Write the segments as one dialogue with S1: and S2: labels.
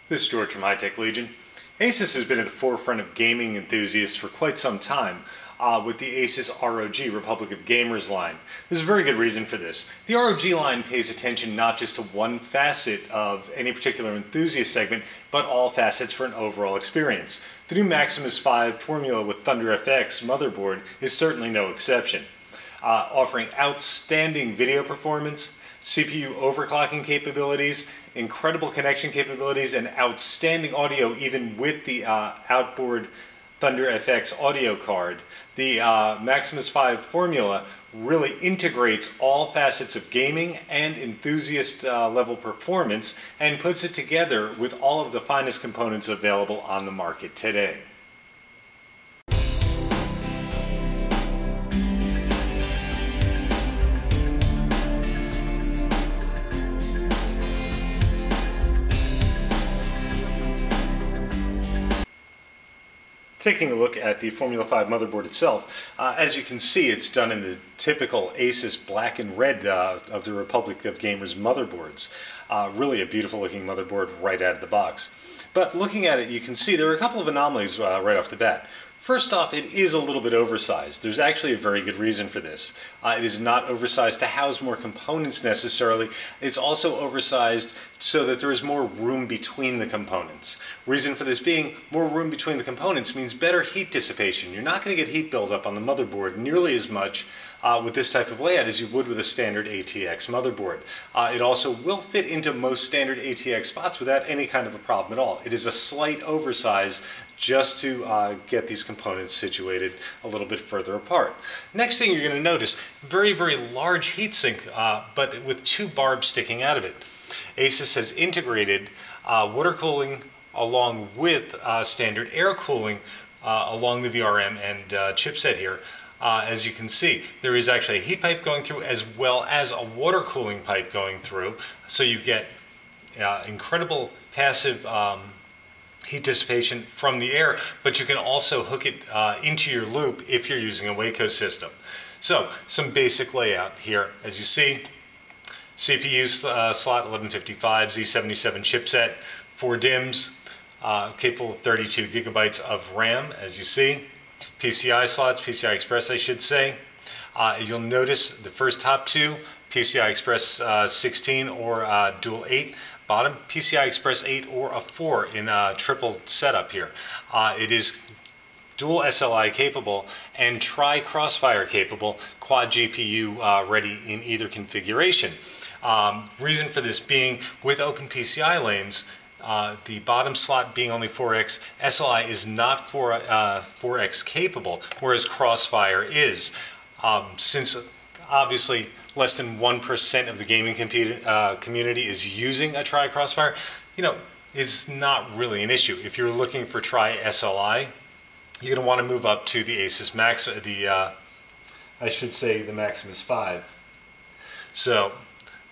S1: This is George from High Tech Legion. Asus has been at the forefront of gaming enthusiasts for quite some time with the Asus ROG Republic of Gamers line. There's a very good reason for this. The ROG line pays attention not just to one facet of any particular enthusiast segment, but all facets for an overall experience. The new Maximus 5 formula with ThunderFX motherboard is certainly no exception. Offering outstanding video performance, CPU overclocking capabilities, incredible connection capabilities, and outstanding audio even with the outboard ThunderFX audio card. The Maximus 5 formula really integrates all facets of gaming and enthusiast level performance and puts it together with all of the finest components available on the market today. Taking a look at the Formula 5 motherboard itself, as you can see, it's done in the typical Asus black and red of the Republic of Gamers motherboards. Really a beautiful looking motherboard right out of the box. But looking at it, you can see there are a couple of anomalies right off the bat. First off, it is a little bit oversized. There's actually a very good reason for this. It is not oversized to house more components necessarily. It's also oversized so that there is more room between the components. Reason for this being, more room between the components means better heat dissipation. You're not going to get heat buildup on the motherboard nearly as much with this type of layout as you would with a standard ATX motherboard. It also will fit into most standard ATX spots without any kind of a problem at all. It is a slight oversize just to get these components situated a little bit further apart. Next thing you're going to notice, very, very large heatsink, but with two barbs sticking out of it. Asus has integrated water cooling along with standard air cooling along the VRM and chipset here. As you can see, there is actually a heat pipe going through as well as a water cooling pipe going through, so you get incredible passive heat dissipation from the air, but you can also hook it into your loop if you're using a Waco system. So, some basic layout here. As you see, CPU slot 1155, Z77 chipset, 4 DIMMs, capable of 32 gigabytes of RAM, as you see. PCI slots, PCI Express I should say. You'll notice the first top two, PCI Express 16 or dual 8. Bottom, PCI Express 8 or a 4 in a triple setup here. It is dual SLI capable and tri-crossfire capable, quad GPU ready in either configuration. Reason for this being, with open PCI lanes, the bottom slot being only 4X, SLI is not 4X capable, whereas Crossfire is. Since obviously less than 1% of the gaming community is using a tri-crossfire, you know, it's not really an issue. If you're looking for tri-SLI, you're going to want to move up to the Asus Max, I should say the Maximus 5. So,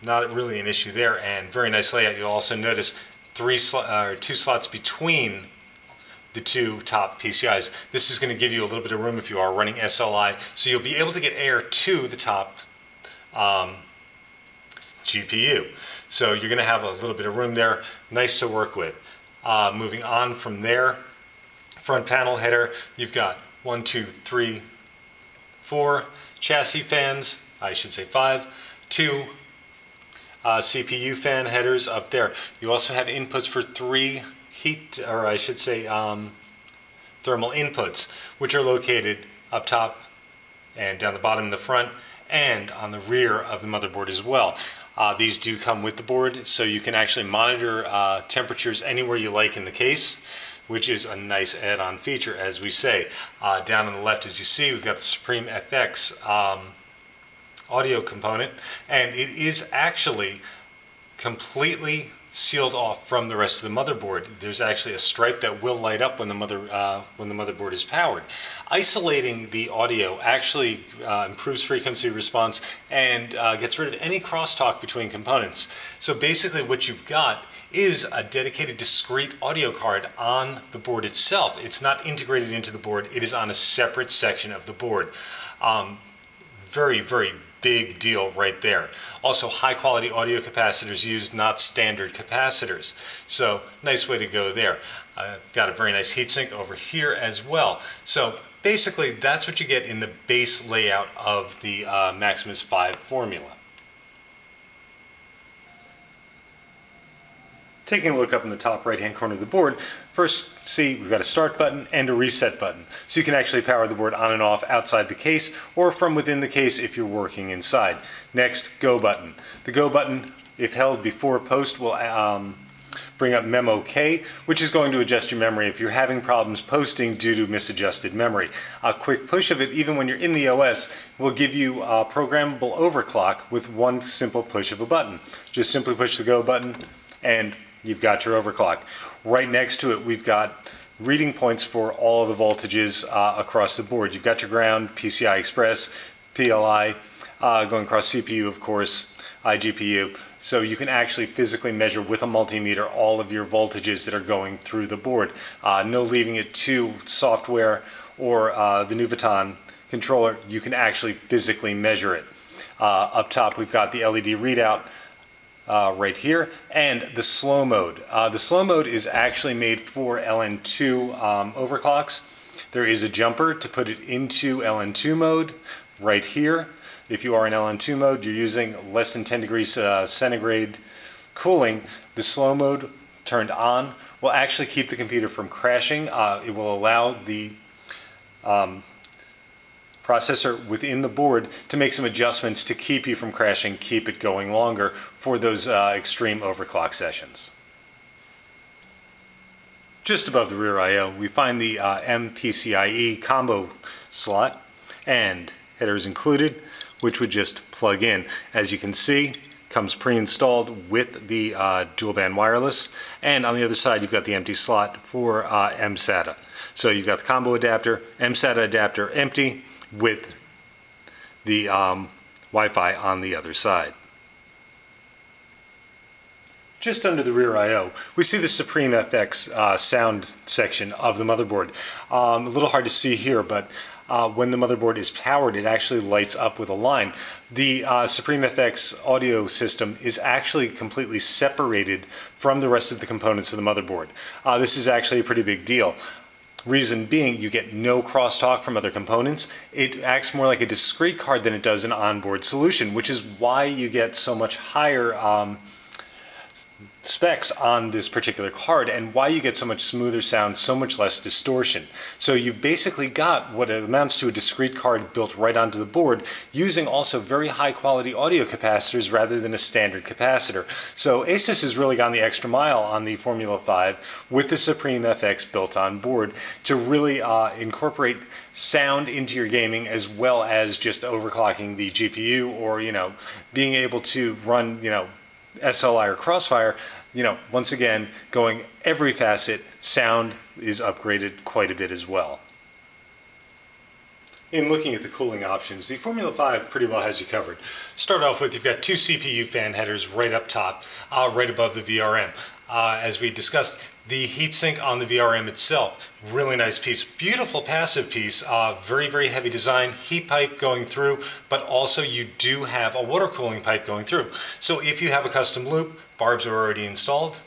S1: not really an issue there, and very nice layout. You'll also notice two slots between the two top PCIs. This is going to give you a little bit of room if you are running SLI, so you'll be able to get air to the top GPU. So you're going to have a little bit of room there. Nice to work with. Moving on from there, front panel header, you've got 1, 2, 3, 4 chassis fans, I should say 5, 2 CPU fan headers up there. You also have inputs for 3 heat, or I should say thermal inputs, which are located up top and down the bottom in the front and on the rear of the motherboard as well. These do come with the board, so you can actually monitor temperatures anywhere you like in the case, which is a nice add-on feature, as we say. Down on the left, as you see, we've got the Supreme FX audio component, and it is actually completely sealed off from the rest of the motherboard. There's actually a stripe that will light up when the motherboard is powered. Isolating the audio actually improves frequency response and gets rid of any crosstalk between components. So basically what you've got is a dedicated discrete audio card on the board itself. It's not integrated into the board, it is on a separate section of the board. Very, very big deal right there. Also, high quality audio capacitors used, not standard capacitors. So nice way to go there. I've got a very nice heatsink over here as well. So basically that's what you get in the base layout of the Maximus 5 formula. Taking a look up in the top right hand corner of the board, first see we've got a start button and a reset button. So you can actually power the board on and off outside the case or from within the case if you're working inside. Next, go button. The go button, if held before post, will bring up Memo K, which is going to adjust your memory if you're having problems posting due to misadjusted memory. A quick push of it, even when you're in the OS, will give you programmable overclock with one simple push of a button. Just simply push the go button and you've got your overclock. Right next to it, we've got reading points for all of the voltages across the board. You've got your ground, PCI Express, PLI, going across CPU, of course, iGPU. So you can actually physically measure with a multimeter all of your voltages that are going through the board. No leaving it to software or the Nuvoton controller. You can actually physically measure it. Up top, we've got the LED readout right here, and the slow mode. The slow mode is actually made for LN2 overclocks. There is a jumper to put it into LN2 mode right here. If you are in LN2 mode, you're using less than 10 degrees centigrade cooling. The slow mode turned on will actually keep the computer from crashing. It will allow the processor within the board to make some adjustments to keep you from crashing, keep it going longer for those extreme overclock sessions. Just above the rear I/O, we find the MPCIe combo slot and headers included, which would just plug in. As you can see, comes pre-installed with the dual band wireless, and on the other side you've got the empty slot for mSATA. So you've got the combo adapter, mSATA adapter empty, with the Wi-Fi on the other side. Just under the rear I/O, we see the Supreme FX sound section of the motherboard. A little hard to see here, but when the motherboard is powered, it actually lights up with a line. The Supreme FX audio system is actually completely separated from the rest of the components of the motherboard. This is actually a pretty big deal. Reason being, you get no crosstalk from other components. It acts more like a discrete card than it does an onboard solution, which is why you get so much higher specs on this particular card and why you get so much smoother sound, so much less distortion. So you've basically got what amounts to a discrete card built right onto the board, using also very high quality audio capacitors rather than a standard capacitor. So Asus has really gone the extra mile on the Formula 5 with the Supreme FX built on board to really incorporate sound into your gaming, as well as just overclocking the GPU, or being able to run SLI or Crossfire. Once again, going every facet, sound is upgraded quite a bit as well. In looking at the cooling options, the Formula 5 pretty well has you covered. Start off with, you've got two CPU fan headers right up top, right above the VRM. As we discussed, the heatsink on the VRM itself, really nice piece, beautiful passive piece, very, very heavy design, heat pipe going through, but also you do have a water cooling pipe going through. So if you have a custom loop, barbs are already installed,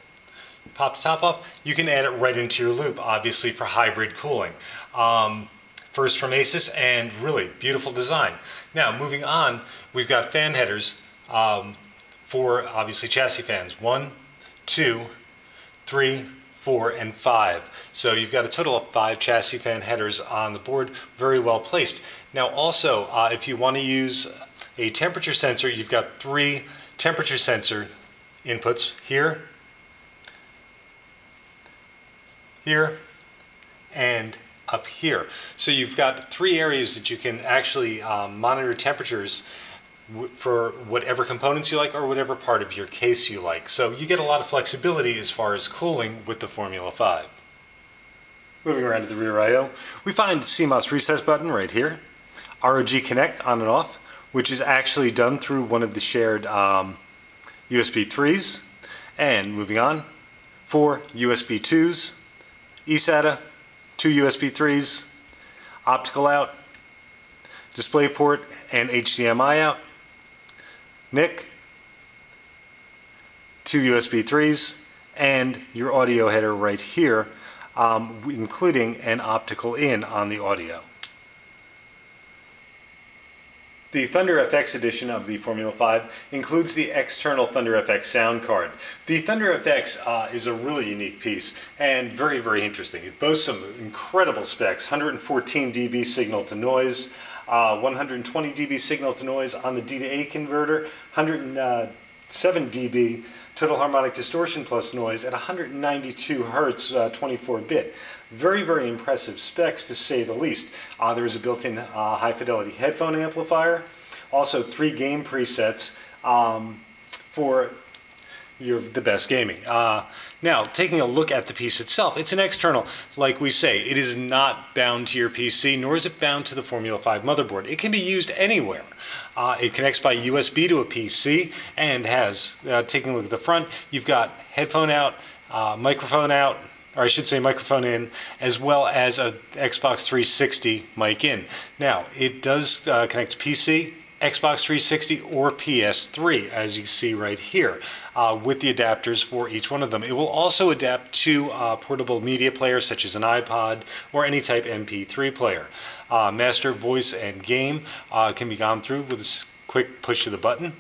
S1: pop the top off, you can add it right into your loop, obviously for hybrid cooling. First from Asus, and really beautiful design. Now moving on, we've got fan headers for obviously chassis fans, 1, 2, 3, 4, and 5. So you've got a total of 5 chassis fan headers on the board, very well placed. Now also, if you want to use a temperature sensor, you've got 3 temperature sensor inputs here, here, and up here. So you've got 3 areas that you can actually monitor temperatures for whatever components you like or whatever part of your case you like. So you get a lot of flexibility as far as cooling with the Formula 5. Moving around to the rear I/O, we find CMOS recess button right here, ROG Connect on and off, which is actually done through one of the shared USB 3s. And moving on, 4 USB 2s, eSATA, 2 USB 3s, optical out, DisplayPort and HDMI out, NIC, two USB 3s, and your audio header right here, including an optical in on the audio. The Thunder FX edition of the Formula 5 includes the external Thunder FX sound card. The Thunder FX is a really unique piece and very, very interesting. It boasts some incredible specs: 114 dB signal to noise, 120 dB signal to noise on the D to A converter, 107 dB total harmonic distortion plus noise at 192 Hertz 24-bit. Very, very impressive specs, to say the least. There is a built-in high-fidelity headphone amplifier, also 3 game presets for the best gaming. Now, taking a look at the piece itself, it's an external. Like we say, it is not bound to your PC, nor is it bound to the Formula 5 motherboard. It can be used anywhere. It connects by USB to a PC and has, taking a look at the front, you've got headphone out, microphone out, or I should say microphone in, as well as a Xbox 360 mic in. Now, it does connect to PC, Xbox 360, or PS3, as you see right here, with the adapters for each one of them. It will also adapt to portable media players such as an iPod or any type MP3 player. Master, voice, and game can be gone through with a quick push of the button.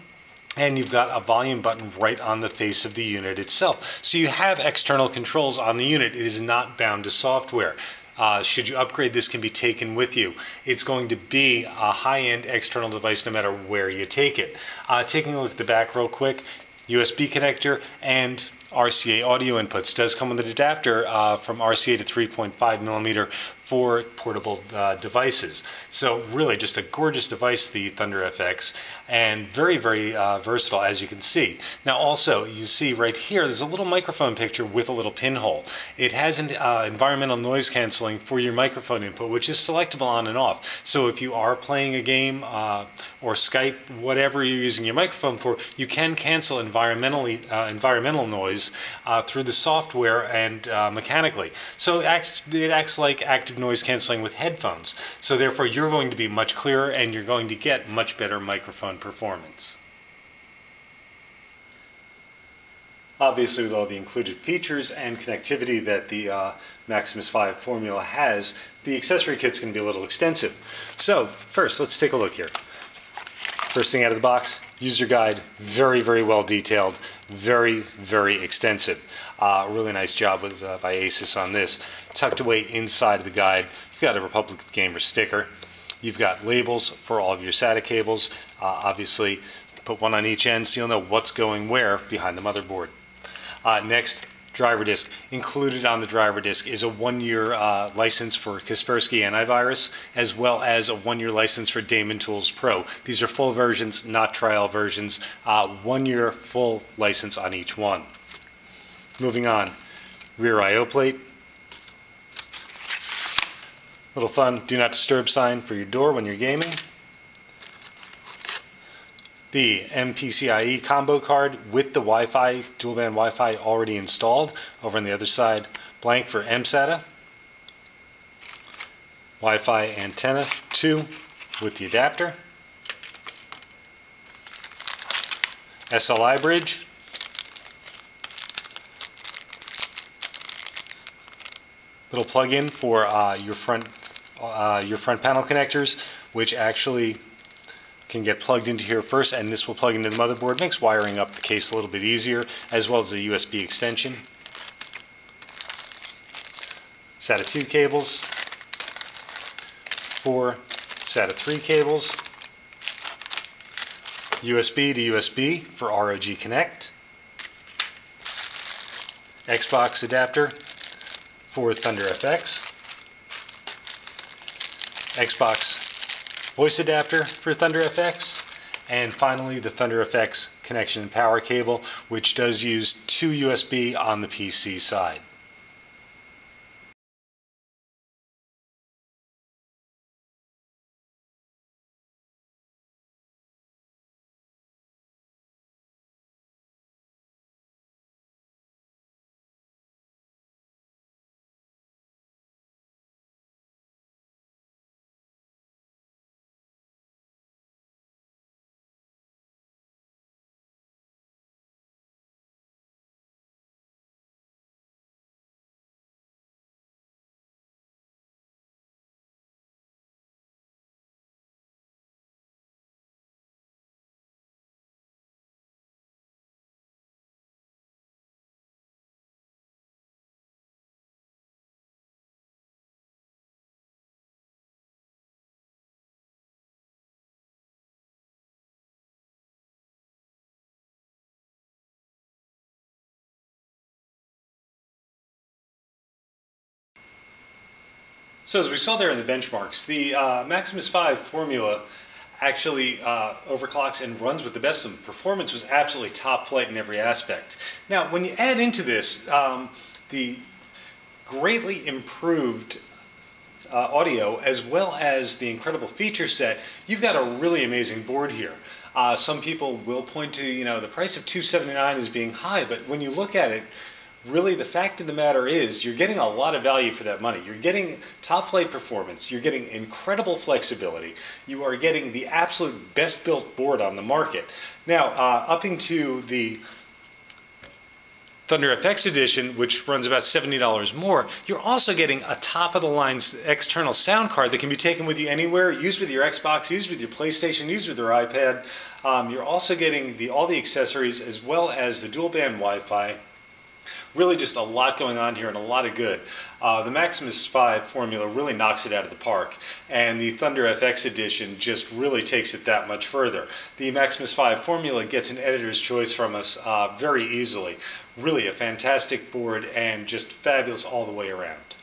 S1: And you've got a volume button right on the face of the unit itself. So you have external controls on the unit. It is not bound to software. Should you upgrade, this can be taken with you. It's going to be a high-end external device no matter where you take it. Taking a look at the back real quick, USB connector and RCA audio inputs. Does come with an adapter from RCA to 3.5 millimeter for portable devices. So really just a gorgeous device, the Thunder FX, and very, very versatile, as you can see. Now also, you see right here, there's a little microphone picture with a little pinhole. It has an environmental noise canceling for your microphone input, which is selectable on and off. So if you are playing a game or Skype, whatever you're using your microphone for, you can cancel environmental noise through the software and mechanically. So it acts like active noise canceling with headphones. So therefore you're going to be much clearer and you're going to get much better microphone performance. Obviously, with all the included features and connectivity that the Maximus 5 Formula has, the accessory kit's going to be a little extensive. So first, let's take a look here. First thing out of the box, user guide, very, very well detailed, very, very extensive. Really nice job by Asus on this. Tucked away inside of the guide, you've got a Republic of Gamers sticker. You've got labels for all of your SATA cables. Obviously, put one on each end so you'll know what's going where behind the motherboard. Next, driver disk. Included on the driver disk is a 1-year license for Kaspersky Antivirus, as well as a 1-year license for Damon Tools Pro. These are full versions, not trial versions. 1-year full license on each one. Moving on, rear I/O plate. Little fun do not disturb sign for your door when you're gaming. The MPCIe combo card with the Wi-Fi, dual band Wi-Fi already installed. Over on the other side, blank for mSATA. Wi-Fi antenna 2 with the adapter. SLI bridge. Little plug-in for your front panel connectors, which actually can get plugged into here first, and this will plug into the motherboard. Makes wiring up the case a little bit easier, as well as the USB extension. SATA 2 cables, 4 SATA 3 cables, USB to USB for ROG Connect, Xbox adapter for Thunder FX, Xbox voice adapter for Thunder FX, and finally the Thunder FX connection and power cable, which does use 2 USB on the PC side. So as we saw there in the benchmarks, the Maximus 5 formula actually overclocks and runs with the best of them. Performance was absolutely top flight in every aspect. Now, when you add into this the greatly improved audio as well as the incredible feature set, you've got a really amazing board here. Some people will point to, the price of $279 as being high, but when you look at it, really the fact of the matter is you're getting a lot of value for that money. You're getting top flight performance, you're getting incredible flexibility, you are getting the absolute best built board on the market. Now, upping to the Thunder FX Edition, which runs about $70 more, you're also getting a top-of-the-line external sound card that can be taken with you anywhere, used with your Xbox, used with your PlayStation, used with your iPad. You're also getting all the accessories as well as the dual-band Wi-Fi. Really just a lot going on here and a lot of good. The Maximus 5 formula really knocks it out of the park, and the Thunder FX Edition just really takes it that much further. The Maximus 5 formula gets an editor's choice from us very easily. Really a fantastic board and just fabulous all the way around.